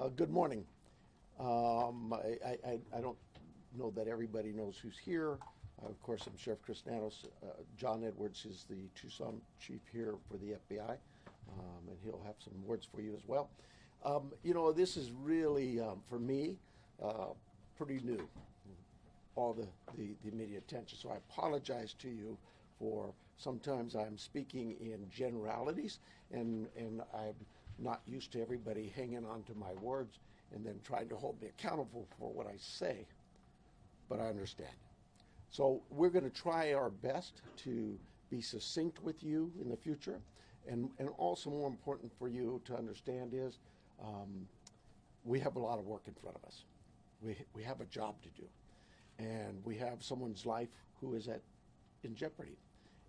Good morning. I don't know that everybody knows who's here. Of course, I'm Sheriff Chris Nanos. John Edwards is the Tucson chief here for the FBI, and he'll have some words for you as well. This is really, for me, pretty new, all the media attention. So I apologize to you for sometimes I'm speaking in generalities, and I'm not used to everybody hanging on to my words and then trying to hold me accountable for what I say, but I understand. So we're going to try our best to be succinct with you in the future, and also more important for you to understand is we have a lot of work in front of us. We have a job to do, and we have someone's life who is in jeopardy.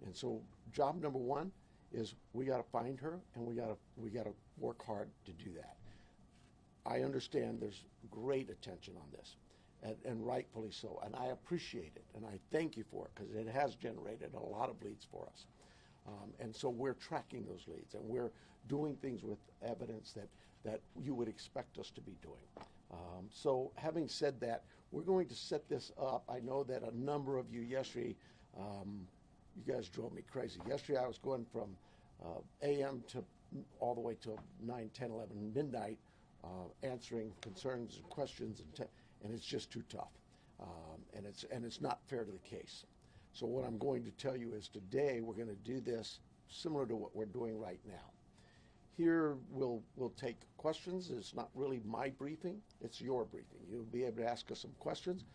And so job number one is we got to find her, and we got to work hard to do that. I understand there's great attention on this, and rightfully so, and I appreciate it, and I thank you for it because it has generated a lot of leads for us. And so we're tracking those leads, and we're doing things with evidence that you would expect us to be doing. So having said that, we're going to set this up. I know that a number of you yesterday, you guys drove me crazy. Yesterday I was going from a.m. to all the way till 9, 10, 11, midnight, answering concerns and questions, and it's just too tough. And it's not fair to the case. So what I'm going to tell you is today we're going to do this similar to what we're doing right now. Here we'll take questions. It's not really my briefing, it's your briefing. You'll be able to ask us some questions.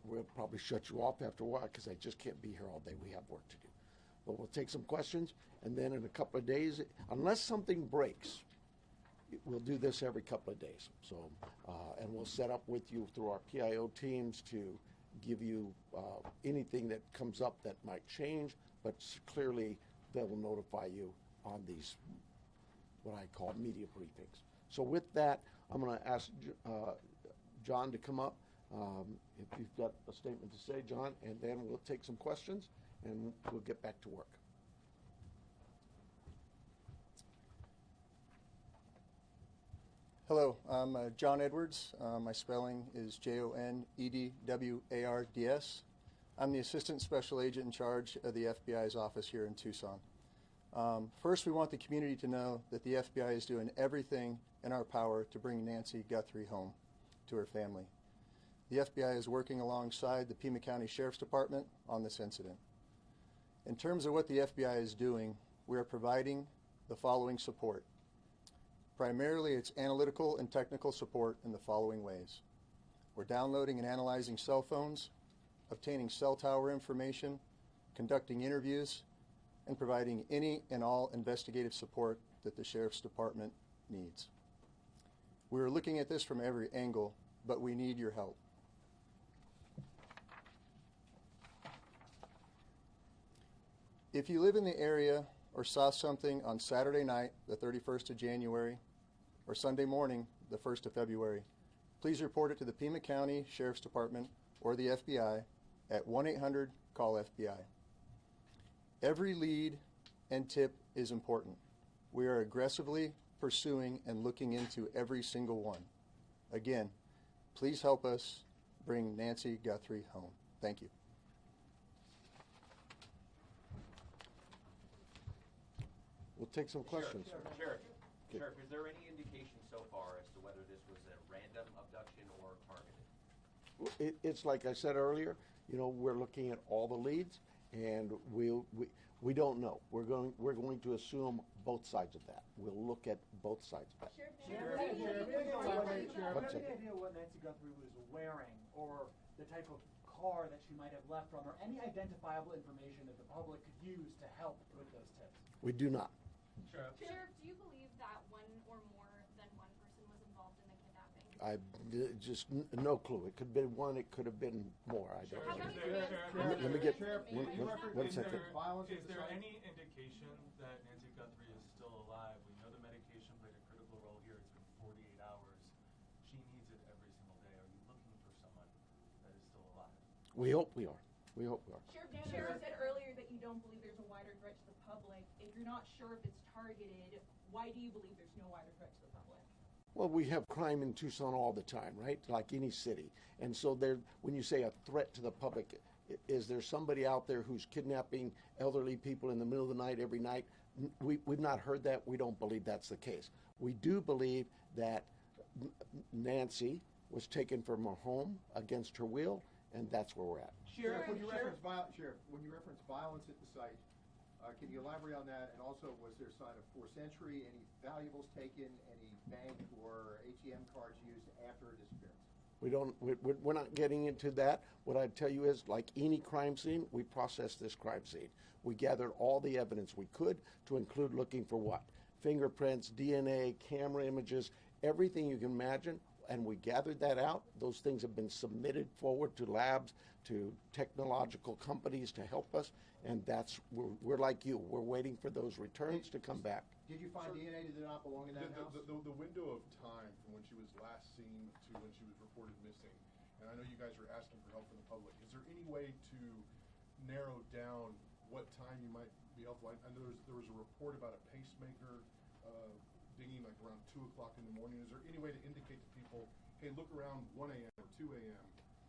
We'll probably shut you off after a while because I just can't be here all day. We have work to do. But we'll take some questions, and then in a couple of days, unless something breaks, we'll do this every couple of days. So, and we'll set up with you through our PIO teams to give you anything that comes up that might change, but clearly they will notify you on these, what I call media briefings. So with that, I'm going to ask John to come up. If you've got a statement to say, John, and then we'll take some questions and we'll get back to work. Hello, I'm John Edwards. My spelling is Jonedwards. I'm the Assistant Special Agent in charge of the FBI's office here in Tucson. First, we want the community to know that the FBI is doing everything in our power to bring Nancy Guthrie home to her family. The FBI is working alongside the Pima County Sheriff's Department on this incident. In terms of what the FBI is doing, we are providing the following support. Primarily, it's analytical and technical support in the following ways. We're downloading and analyzing cell phones, obtaining cell tower information, conducting interviews, and providing any and all investigative support that the Sheriff's Department needs. We're looking at this from every angle, but we need your help. If you live in the area or saw something on Saturday night, the 31st of January, or Sunday morning, the 1st of February, please report it to the Pima County Sheriff's Department or the FBI at 1-800-CALL-FBI. Every lead and tip is important. We are aggressively pursuing and looking into every single one. Again, please help us bring Nancy Guthrie home. Thank you. We'll take some questions. Sheriff, is there any indication so far as to whether this was a random abduction or targeted? It's like I said earlier, we're looking at all the leads, and we don't know. We're going to assume both sides of that. We'll look at both sides of that. Sheriff, any idea what Nancy Guthrie was wearing, or the type of car that she might have left from, or any identifiable information that the public could use to help with those tips? We do not. Sheriff, do you believe that one or more than one person was involved in the kidnapping? I just no clue. It could have been one. It could have been more. I don't know. Let me get one second. Is there any indication that Nancy Guthrie is still alive? We know the medication played a critical role here. It's been 48 hours. She needs it every single day. Are you looking for someone that is still alive? We hope we are. We hope we are. Sheriff said earlier that you don't believe there's a wider threat to the public. If you're not sure if it's targeted, why do you believe there's no wider threat to the public? Well, we have crime in Tucson all the time, right? Like any city. And so there, when you say a threat to the public, is there somebody out there who's kidnapping elderly people in the middle of the night every night? We've not heard that. We don't believe that's the case. We do believe that Nancy was taken from her home against her will, and that's where we're at. Sheriff, when you reference violence at the site, can you elaborate on that? And also, was there a sign of forced entry, any valuables taken, any bank or ATM cards used after her disappearance? We're not getting into that. What I'd tell you is, like any crime scene, we processed this crime scene. We gathered all the evidence we could, to include looking for what? Fingerprints, DNA, camera images, everything you can imagine, and we gathered that out. Those things have been submitted forward to labs, to technological companies to help us, and we're like you. We're waiting for those returns to come back. Did you find DNA that did not belong in that house? The window of time from when she was last seen to when she was reported missing, and I know you guys are asking for help from the public, is there any way to narrow down what time you might be helpful? I know there was a report about a pacemaker dinging like around 2 o'clock in the morning. Is there any way to indicate to people, hey, look around 1 a.m. or 2 a.m.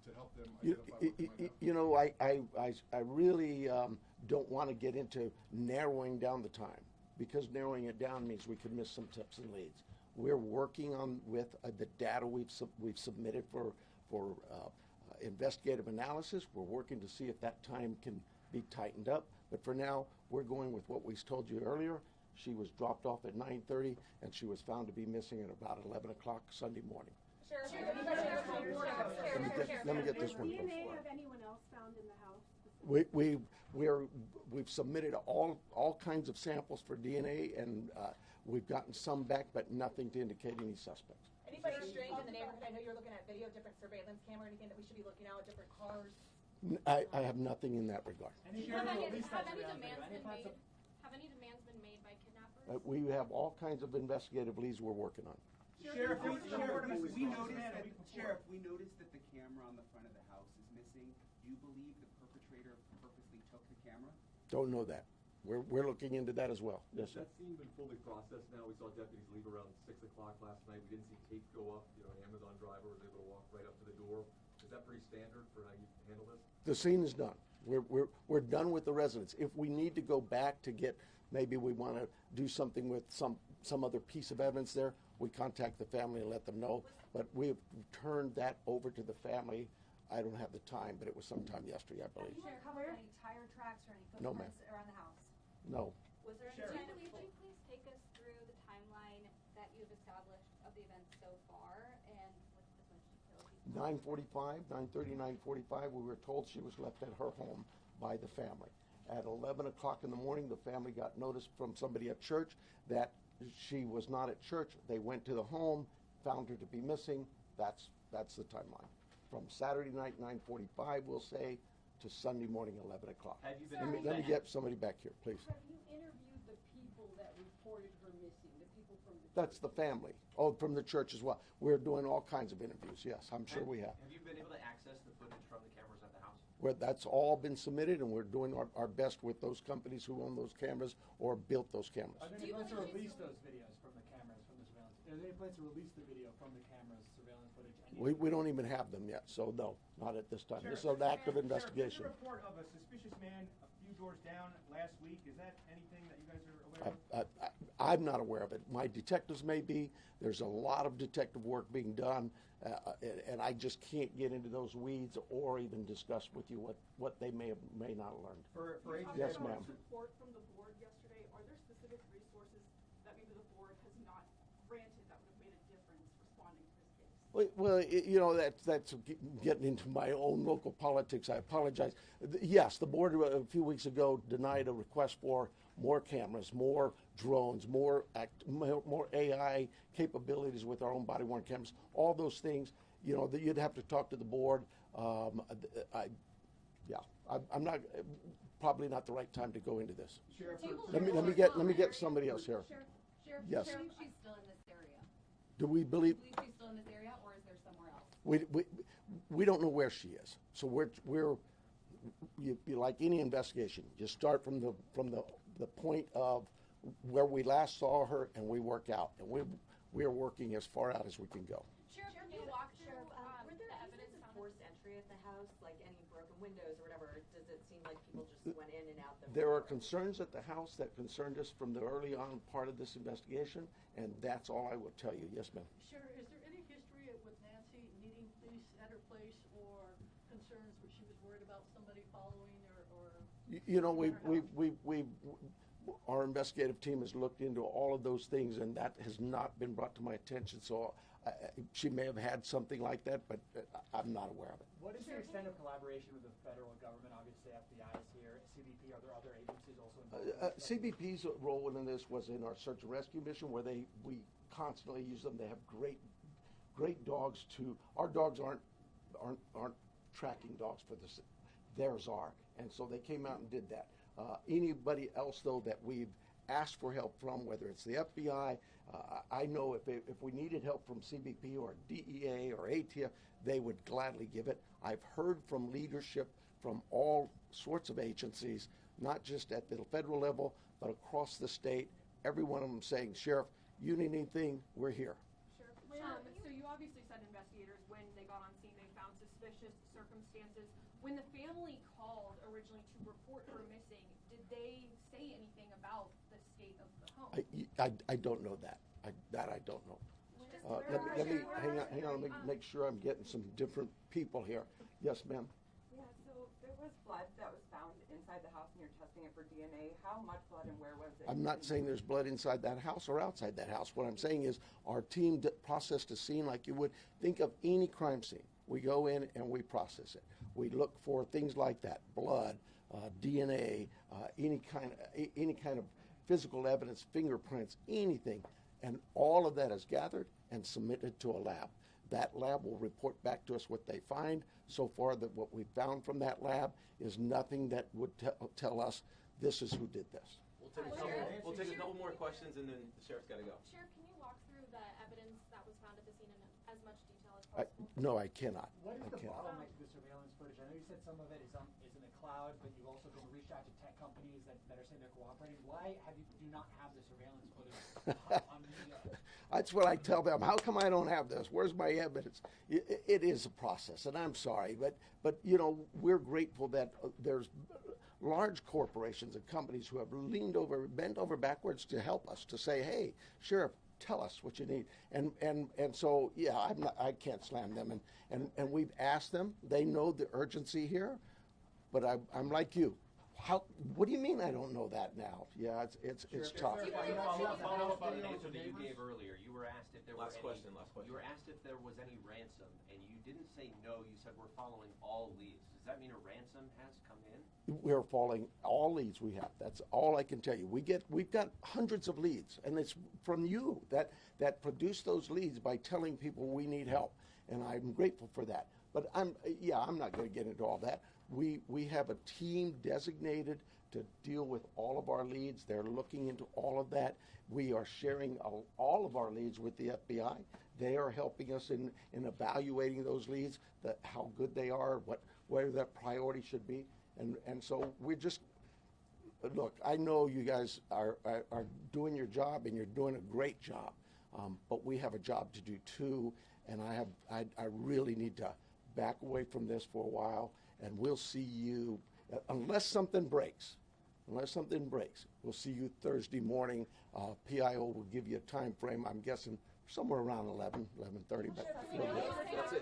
to help them identify what they might have? You know, I really don't want to get into narrowing down the time, because narrowing it down means we could miss some tips and leads. We're working on with the data we've submitted for investigative analysis. We're working to see if that time can be tightened up. But for now, we're going with what we told you earlier. She was dropped off at 9:30, and she was found to be missing at about 11 o'clock Sunday morning. Let me get this one. DNA of anyone else found in the house? We've submitted all kinds of samples for DNA, and we've gotten some back, but nothing to indicate any suspects. Anybody strange in the neighborhood? I know you're looking at video, different surveillance camera, anything that we should be looking out, different cars? I have nothing in that regard. Have any demands been made by kidnappers? We have all kinds of investigative leads we're working on. Sheriff, we noticed that the camera on the front of the house is missing. Do you believe the perpetrator purposely took the camera? Don't know that. We're looking into that as well. Yes, sir. That scene been fully processed now? We saw deputies leave around 6 o'clock last night. We didn't see tape go up. You know, an Amazon driver was able to walk right up to the door. Is that pretty standard for how you handle this? The scene is done. We're done with the residents. If we need to go back to get, maybe we want to do something with some other piece of evidence there, we contact the family and let them know. But we've turned that over to the family. I don't have the time, but it was sometime yesterday, I believe. Have you uncovered any tire tracks or any No, ma'am. footprints around the house? No. Was there Sheriff. any, would you please take us through the timeline that you've established of the events so far, and with as much detail as you can? 9:45, 9:30, 9:45, we were told she was left at her home by the family. At 11 o'clock in the morning, the family got notice from somebody at church that she was not at church. They went to the home, found her to be missing. That's the timeline. From Saturday night, 9:45, we'll say, to Sunday morning, 11 o'clock. Have you been Let me get somebody back here, please. Have you interviewed the people that reported her missing, the people from the That's the family. Oh, from the church as well. We're doing all kinds of interviews, yes, I'm sure we have. Have you been able to access the footage from the cameras at the house? That's all been submitted, and we're doing our best with those companies who own those cameras or built those cameras. Are there any plans to release those videos from the cameras, from the surveillance? Are there any plans to release the video from the cameras, surveillance footage? We don't even have them yet, so no, not at this time. This is an active investigation. Sheriff, there's a report of a suspicious man a few doors down last week. Is that anything that you guys are aware of? I'm not aware of it. My detectives may be. There's a lot of detective work being done, and I just can't get into those weeds or even discuss with you what they may not have learned. For Yes, ma'am. Report from the board yesterday, are there specific resources that maybe the board has not granted that would have made a difference responding to this case? Well, you know, that's getting into my own local politics. I apologize. Yes, the board a few weeks ago denied a request for more cameras, more drones, more AI capabilities with our own body-worn cameras. All those things, you know, that you'd have to talk to the board. I'm not probably not the right time to go into this. Sheriff, Let me get somebody else here. Sheriff, Yes. do you believe she's still in this area? Do we believe? Do you believe she's still in this area, or is there somewhere else? We don't know where she is. So we're like any investigation. You start from the point of where we last saw her, and we work out. And we are working as far out as we can go. Sheriff, can you walk through Were there the evidence evidence of found? forced entry at the house, like any broken windows or whatever? Does it seem like people just went in and out? There are concerns at the house that concerned us from the early on part of this investigation, and that's all I will tell you. Yes, ma'am. Sure, is there any history with Nancy needing police at her place or concerns where she was worried about somebody following or? You know, our investigative team has looked into all of those things, and that has not been brought to my attention. So she may have had something like that, but I'm not aware of it. What is the extent of collaboration with the federal government? Obviously, FBI is here, CBP, are there other agencies also involved? CBP's role in this was in our search and rescue mission, where we constantly use them. They have great dogs too. Our dogs aren't tracking dogs for this. Theirs are, and so they came out and did that. Anybody else though that we've asked for help from, whether it's the FBI, I know if we needed help from CBP or DEA or ATF, they would gladly give it. I've heard from leadership from all sorts of agencies, not just at the federal level, but across the state. Every one of them saying, Sheriff, you need anything, we're here. Sheriff, so you obviously said investigators, when they got on scene, they found suspicious circumstances. When the family called originally to report her missing, did they say anything about the state of the home? I don't know that. I don't know. Let me hang on. Let me make sure I'm getting some different people here. Yes, ma'am. Yeah. So there was blood that was found inside the house, and you're testing it for DNA. How much blood and where was it? I'm not saying there's blood inside that house or outside that house. What I'm saying is our team processed a scene like you would think of any crime scene. We go in and we process it. We look for things like that: blood, DNA, any kind of physical evidence, fingerprints, anything, and all of that is gathered and submitted to a lab. That lab will report back to us what they find. So far, that what we found from that lab is nothing that would tell us this is who did this. We'll take a couple more questions, and then the sheriff's got to go. Sheriff, can you walk through the evidence that was found at the scene in as much detail as possible? No, I cannot. What is I the cannot. bottleneck to the surveillance footage? I know you said some of it is in the cloud, but you've also been reached out to tech companies that are saying they're cooperating. Why do not have the surveillance footage on media? That's what I tell them. How come I don't have this? Where's my evidence? It is a process, and I'm sorry, but you know, we're grateful that there's large corporations and companies who have bent over backwards to help us, to say, hey, Sheriff, tell us what you need. And so, yeah, I can't slam them. And we've asked them. They know the urgency here, but I'm like you. What do you mean I don't know that now? Yeah, it's tough. Follow up on an answer that you gave earlier. You were asked if there Last question. You were asked if there was any ransom, and you didn't say no. You said we're following all leads. Does that mean a ransom has come in? We're following all leads we have. That's all I can tell you. We've got hundreds of leads, and it's from you that produce those leads by telling people we need help, and I'm grateful for that. But I'm not going to get into all that. We have a team designated to deal with all of our leads. They're looking into all of that. We are sharing all of our leads with the FBI. They are helping us in evaluating those leads, how good they are, where their priority should be. And so we're just, look, I know you guys are doing your job, and you're doing a great job, but we have a job to do too, and I really need to back away from this for a while, and we'll see you, unless something breaks, we'll see you Thursday morning. PIO will give you a time frame, I'm guessing somewhere around 11:30. That's it.